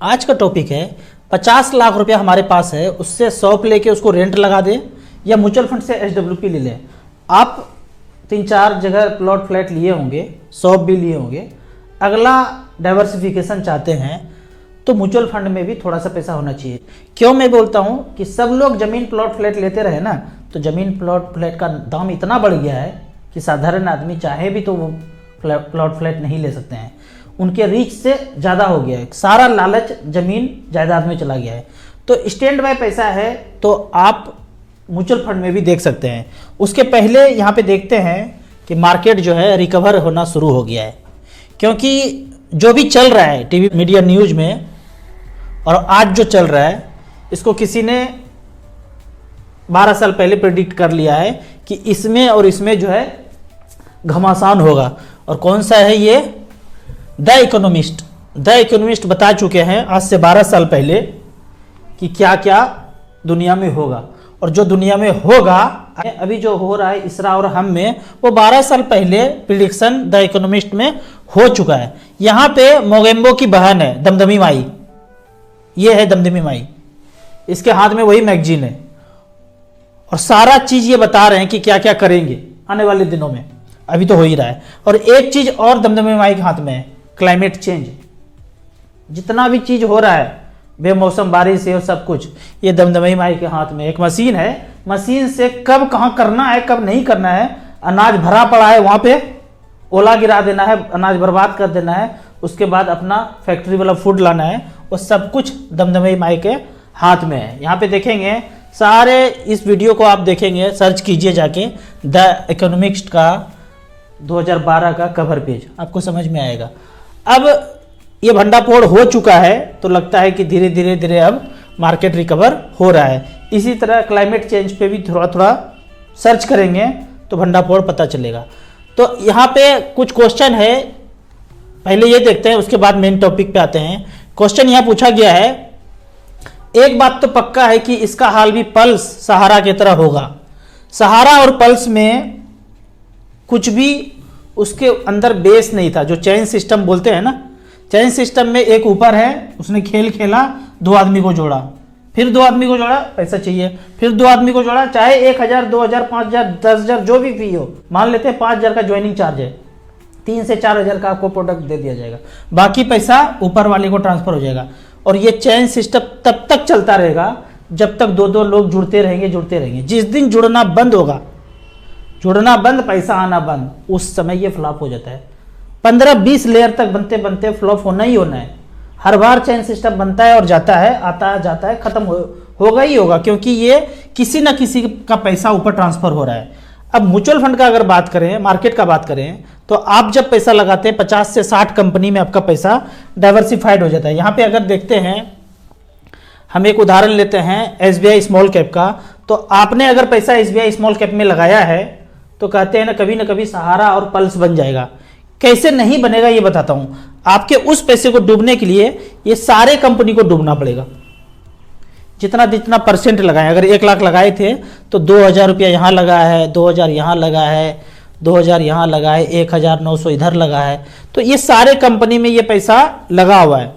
आज का टॉपिक है 50 लाख रुपया हमारे पास है, उससे शॉप लेके उसको रेंट लगा दें या म्यूचुअल फंड से एसडब्ल्यूपी ले लें। आप 3-4 जगह प्लॉट फ्लैट लिए होंगे, शॉप भी लिए होंगे। अगला डाइवर्सिफिकेशन चाहते हैं तो म्यूचुअल फंड में भी थोड़ा सा पैसा होना चाहिए। क्यों मैं बोलता हूँ कि सब लोग ज़मीन प्लॉट फ्लैट लेते रहे ना, तो ज़मीन प्लॉट फ्लैट का दाम इतना बढ़ गया है कि साधारण आदमी चाहे भी तो वो प्लॉट फ्लैट नहीं ले सकते हैं। उनके रीच से ज़्यादा हो गया है, सारा लालच ज़मीन जायदाद में चला गया है। तो स्टैंड बाय पैसा है तो आप म्यूचुअल फंड में भी देख सकते हैं। उसके पहले यहाँ पे देखते हैं कि मार्केट जो है रिकवर होना शुरू हो गया है, क्योंकि जो भी चल रहा है टीवी मीडिया न्यूज़ में और आज जो चल रहा है, इसको किसी ने 12 साल पहले प्रेडिक्ट कर लिया है कि इसमें और इसमें जो है घमासान होगा। और कौन सा है ये? द इकोनॉमिस्ट बता चुके हैं आज से 12 साल पहले कि क्या क्या दुनिया में होगा। और जो दुनिया में होगा, अभी जो हो रहा है इसरा और हम में, वो 12 साल पहले प्रिडिक्शन द इकोनॉमिस्ट में हो चुका है। यहाँ पे मोगेम्बो की बहन है दमदमी माई, ये है दमदमी माई, इसके हाथ में वही मैगजीन है और सारा चीज ये बता रहे हैं कि क्या क्या करेंगे आने वाले दिनों में। अभी तो हो ही रहा है। और एक चीज और दमदमी माई के हाथ में है, क्लाइमेट चेंज। जितना भी चीज हो रहा है, बेमौसम बारिश है और सब कुछ, ये दमदमी माई के हाथ में एक मशीन है। मशीन से कब कहाँ करना है, कब नहीं करना है, अनाज भरा पड़ा है वहां पे ओला गिरा देना है, अनाज बर्बाद कर देना है, उसके बाद अपना फैक्ट्री वाला फूड लाना है, वो सब कुछ दमदमी माई के हाथ में है। यहाँ पे देखेंगे सारे, इस वीडियो को आप देखेंगे, सर्च कीजिए जाके द इकोनॉमिस्ट का 2012 का कवर पेज, आपको समझ में आएगा। अब ये भंडाफोड़ हो चुका है तो लगता है कि धीरे धीरे अब मार्केट रिकवर हो रहा है। इसी तरह क्लाइमेट चेंज पे भी थोड़ा थोड़ा सर्च करेंगे तो भंडाफोड़ पता चलेगा। तो यहाँ पे कुछ क्वेश्चन है, पहले ये देखते हैं, उसके बाद मेन टॉपिक पे आते हैं। क्वेश्चन यहाँ पूछा गया है, एक बात तो पक्का है कि इसका हाल भी पल्स सहारा की तरह होगा। सहारा और पल्स में कुछ भी उसके अंदर बेस नहीं था। जो चेन सिस्टम बोलते हैं ना, चेन सिस्टम में एक ऊपर है, उसने खेल खेला, 2 आदमी को जोड़ा, फिर 2 आदमी को जोड़ा, पैसा चाहिए, फिर 2 आदमी को जोड़ा, चाहे 1000, 2000, 5000, 10,000 जो भी फी हो, मान लेते हैं 5000 का ज्वाइनिंग चार्ज है, 3 से 4000 का आपको प्रोडक्ट दे दिया जाएगा, बाकी पैसा ऊपर वाले को ट्रांसफर हो जाएगा। और ये चेन सिस्टम तब तक चलता रहेगा जब तक 2-2 लोग जुड़ते रहेंगे। जिस दिन जुड़ना बंद होगा, जुड़ना बंद, पैसा आना बंद, उस समय ये फ्लॉप हो जाता है। 15-20 लेयर तक बनते बनते फ्लॉप होना ही होना है। हर बार चेन सिस्टम बनता है और जाता है, आता है जाता है, खत्म होगा ही होगा, क्योंकि ये किसी ना किसी का पैसा ऊपर ट्रांसफर हो रहा है। अब म्यूचुअल फंड का अगर बात करें, मार्केट का बात करें, तो आप जब पैसा लगाते हैं 50 से 60 कंपनी में आपका पैसा डाइवर्सिफाइड हो जाता है। यहाँ पे अगर देखते हैं, हम एक उदाहरण लेते हैं SBI स्मॉल कैप का, तो आपने अगर पैसा SBI स्मॉल कैप में लगाया है तो कहते हैं ना कभी सहारा और पल्स बन जाएगा। कैसे नहीं बनेगा ये बताता हूं। आपके उस पैसे को डूबने के लिए ये सारे कंपनी को डूबना पड़ेगा। जितना परसेंट लगाए, अगर 1 लाख लगाए थे तो 2000 रुपया यहाँ लगा है, 2000 यहाँ लगा है, 2000 यहाँ लगा है, 1900 इधर लगा है, तो ये सारे कंपनी में ये पैसा लगा हुआ है।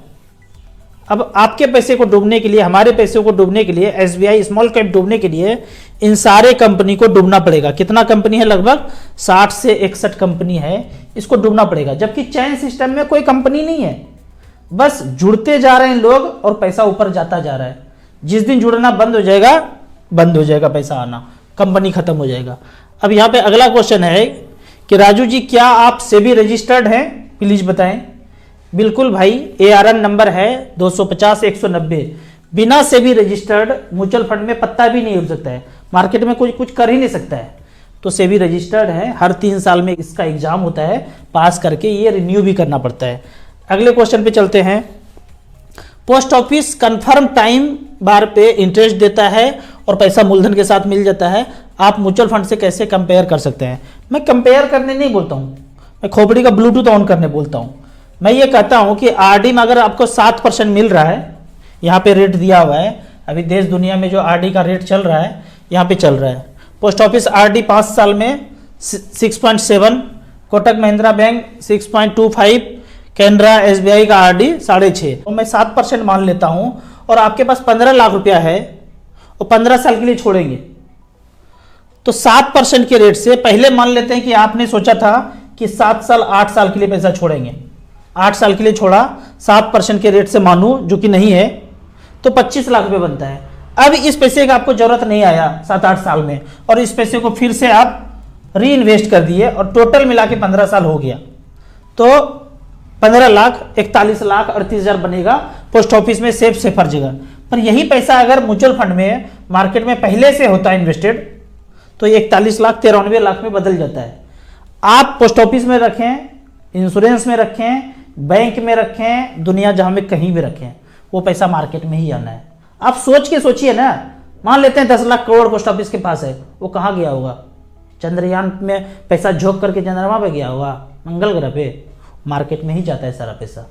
अब आपके पैसे को डूबने के लिए, हमारे पैसे को डूबने के लिए, SBI स्मॉल कैप डूबने के लिए इन सारे कंपनी को डूबना पड़ेगा। कितना कंपनी है? लगभग 60 से 61 कंपनी है, इसको डूबना पड़ेगा। जबकि चेन सिस्टम में कोई कंपनी नहीं है, बस जुड़ते जा रहे हैं लोग और पैसा ऊपर जाता जा रहा है। जिस दिन जुड़ना बंद हो जाएगा पैसा आना, कंपनी खत्म हो जाएगा। अब यहाँ पे अगला क्वेश्चन है कि राजू जी क्या आप सेबी रजिस्टर्ड हैं? प्लीज बताएं। बिल्कुल भाई, ARN नंबर है 250-190। बिना सेबी रजिस्टर्ड म्यूचुअल फंड में पत्ता भी नहीं उड़ सकता है, मार्केट में कुछ कर ही नहीं सकता है। तो सेबी रजिस्टर्ड है, हर 3 साल में इसका एग्जाम होता है, पास करके ये रिन्यू भी करना पड़ता है। अगले क्वेश्चन पे चलते हैं। पोस्ट ऑफिस कंफर्म टाइम बार पे इंटरेस्ट देता है और पैसा मूलधन के साथ मिल जाता है। आप म्यूचुअल फंड से कैसे कंपेयर कर सकते हैं? मैं कंपेयर करने नहीं बोलता हूँ, मैं खोपड़ी का ब्लूटूथ ऑन करने बोलता हूँ। मैं ये कहता हूँ कि RD में अगर आपको 7% मिल रहा है, यहाँ पे रेट दिया हुआ है, अभी देश दुनिया में जो RD का रेट चल रहा है यहाँ पे चल रहा है। पोस्ट ऑफिस RD 5 साल में 6.7, कोटक महिंद्रा बैंक 6.25, कैनरा SBI का RD 6.5, तो मैं 7% मान लेता हूं और आपके पास 15 लाख रुपया है और 15 साल के लिए छोड़ेंगे, तो 7% के रेट से पहले मान लेते हैं कि आपने सोचा था कि 7 साल 8 साल के लिए पैसा छोड़ेंगे, 8 साल के लिए छोड़ा, 7% के रेट से मानू जो कि नहीं है, तो 25 लाख रुपये बनता है। अब इस पैसे का आपको जरूरत नहीं आया 7-8 साल में, और इस पैसे को फिर से आप री इन्वेस्ट कर दिए और टोटल मिला के 15 साल हो गया, तो 15 लाख 41 लाख 38,000 बनेगा पोस्ट ऑफिस में सेफर जगह पर। यही पैसा अगर म्यूचुअल फंड में मार्केट में पहले से होता है इन्वेस्टेड, तो ये 41 लाख 93 लाख में बदल जाता है। आप पोस्ट ऑफिस में रखें, इंश्योरेंस में रखें, बैंक में रखें, दुनिया जहां में कहीं भी रखें, वो पैसा मार्केट में ही आना है। आप सोच के सोचिए ना, मान लेते हैं 10 लाख करोड़ पोस्ट ऑफिस के पास है, वो कहाँ गया होगा? चंद्रयान में पैसा झोंक करके चंद्रमा पे गया होगा, मंगल ग्रह पे? मार्केट में ही जाता है सारा पैसा।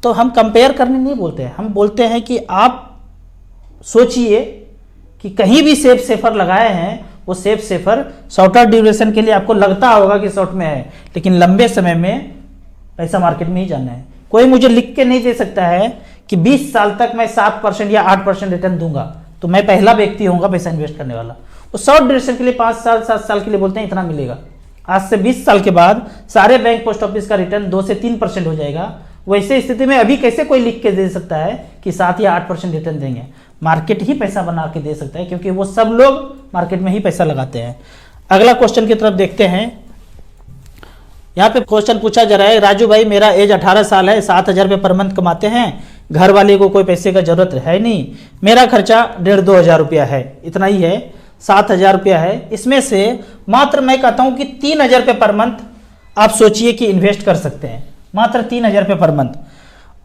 तो हम कंपेयर करने नहीं बोलते हैं, हम बोलते हैं कि आप सोचिए कि कहीं भी सेफर लगाए हैं, वो सेफर शॉर्टर ड्यूरेशन के लिए आपको लगता होगा कि शॉर्ट में है, लेकिन लंबे समय में पैसा मार्केट में ही जाना है। कोई मुझे लिख के नहीं दे सकता है कि 20 साल तक मैं 7% या 8% रिटर्न दूंगा, तो मैं पहला व्यक्ति होऊंगा पैसा इन्वेस्ट करने वाला। वो शॉर्ट ड्यूरेशन के लिए 5 साल 7 साल के लिए बोलते हैं इतना मिलेगा। आज से 20 साल के बाद सारे बैंक पोस्ट ऑफिस का रिटर्न 2 से 3% हो जाएगा। वैसे स्थिति में अभी कैसे कोई लिख के दे सकता है कि 7 या 8% रिटर्न देंगे? मार्केट ही पैसा बना के दे सकता है, क्योंकि वो सब लोग मार्केट में ही पैसा लगाते हैं। अगला क्वेश्चन की तरफ देखते हैं। यहाँ पे क्वेश्चन पूछा जा रहा है, राजू भाई मेरा एज 18 साल है, 7,000 रुपये पर मंथ कमाते हैं, घर वाले को कोई पैसे का जरूरत है नहीं, मेरा खर्चा 1,500-2 हज़ार रुपया है, इतना ही है, 7,000 रुपया है, इसमें से मात्र मैं कहता हूँ कि 3,000 रुपये पर मंथ आप सोचिए कि इन्वेस्ट कर सकते हैं, मात्र 3,000 रुपये पर मंथ।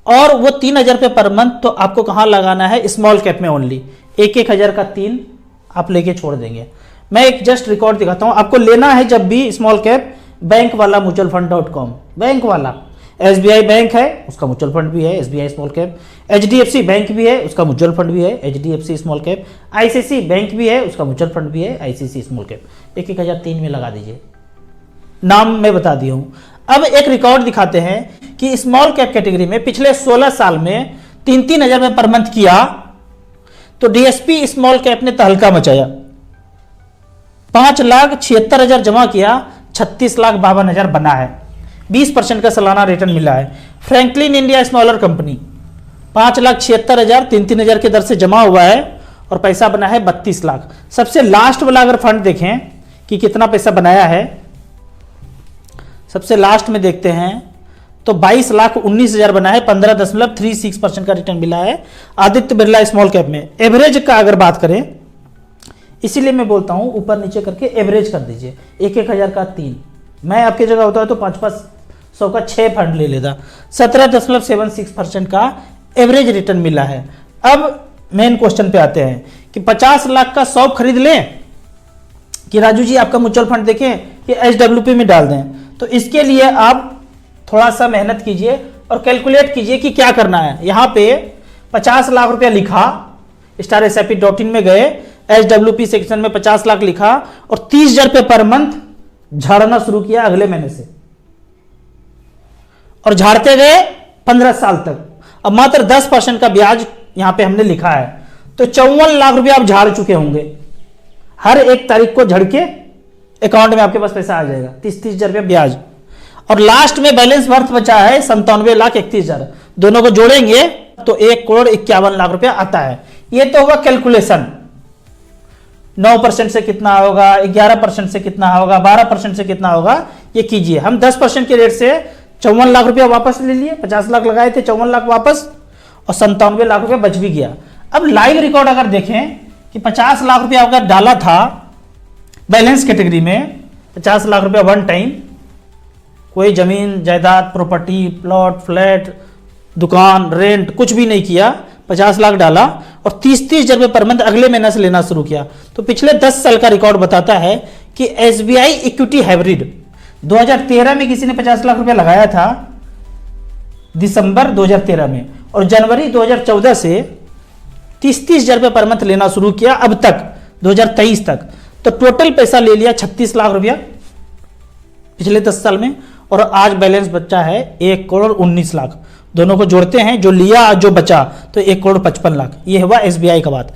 और वो 3,000 रुपये पर मंथ तो आपको कहाँ लगाना है? स्मॉल कैप में ओनली। 1,000 का 3 आप लेके छोड़ देंगे। मैं एक जस्ट रिकॉर्ड दिखाता हूँ, आपको लेना है जब भी स्मॉल कैप, बैंक वाला म्यूचुअल फंड.com, बैंक वाला। SBI बैंक है, उसका म्यूचुअल फंड भी है, SBI small cap. HDFC bank भी है, उसका म्यूचुअल फंड भी है, HDFC small cap. ICICI bank भी है, उसका म्यूचुअल फंड भी है, ICICI स्मॉल कैप। 1,000 3 में लगा दीजिए, नाम मैं बता दिया हूँ। अब एक रिकॉर्ड दिखाते हैं कि स्मॉल कैप कैटेगरी में पिछले 16 साल में 3-3 हज़ार रुपये पर मंथ किया, तो DSP स्मॉल कैप ने तहलका मचाया। 5,76,000 जमा किया, 36,52,000 बना है, 20% का सालाना रिटर्न मिला है। फ्रैंकलिन इंडिया स्मॉलर कंपनी 5,76,000 3-3 हज़ार के दर से जमा हुआ है और पैसा बना है 32 लाख। सबसे लास्ट वाला अगर फंड देखें कि कितना पैसा बनाया है, सबसे लास्ट में देखते हैं तो 22,19,000 बना है, 15.36% का रिटर्न मिला है आदित्य बिरला स्मॉल कैप में। एवरेज का अगर बात करें, इसीलिए मैं बोलता हूं ऊपर नीचे करके एवरेज कर दीजिए। 1,000 का 3, मैं आपकी जगह होता है तो 500 का 6 फंड ले लेता। 17.76% का एवरेज रिटर्न मिला है। अब मेन क्वेश्चन पे आते हैं कि 50 लाख का शॉप खरीद लें कि राजू जी आपका म्यूचुअल फंड देखें कि SWP में डाल दें। तो इसके लिए आप थोड़ा सा मेहनत कीजिए और कैलकुलेट कीजिए कि क्या करना है। यहां पे 50 लाख रुपया लिखा, StarSIP.in में गए, SWP सेक्शन में 50 लाख लिखा और 30,000 रुपये पर मंथ झाड़ना शुरू किया अगले महीने से, और झाड़ते गए 15 साल तक। अब मात्र 10% का ब्याज यहां पे हमने लिखा है, तो 54 लाख रुपया आप झाड़ चुके होंगे। हर एक तारीख को झड़ के अकाउंट में आपके पास पैसा आ जाएगा, 30,000 रुपया ब्याज। और लास्ट में बैलेंस वर्थ बचा है 97,31,000। दोनों को जोड़ेंगे तो 1,51,00,000 रुपया आता है। ये तो हुआ कैलकुलेशन। 9% से कितना होगा, 11% से कितना होगा, 12% से कितना होगा, ये कीजिए। हम 10% के रेट से 54 लाख रुपया वापस ले लिए, 50 लाख लगाए थे, 54 लाख वापस, और 97 लाख रुपया बच भी गया। अब लाइव रिकॉर्ड अगर देखें कि 50 लाख रुपया अगर डाला था बैलेंस कैटेगरी में, 50 लाख रुपया वन टाइम, कोई जमीन जायदाद प्रॉपर्टी प्लॉट फ्लैट दुकान रेंट कुछ भी नहीं किया, 50 लाख डाला और 30,000 रुपये पर मंथ अगले महीने से लेना शुरू किया, तो पिछले 10 साल का रिकॉर्ड बताता है कि SBI इक्विटी हाइब्रिड 2013 में किसी ने 50 लाख रुपया लगाया था दिसंबर 2013 में, और जनवरी 2014 से 30,000 रुपये पर मंथ लेना शुरू किया अब तक 2023 तक, तो टोटल पैसा ले लिया 36 लाख रुपया पिछले 10 साल में, और आज बैलेंस बचा है 1,19,00,000। दोनों को जोड़ते हैं, जो लिया जो बचा, तो 1,55,00,000। ये हुआ SBI का बात।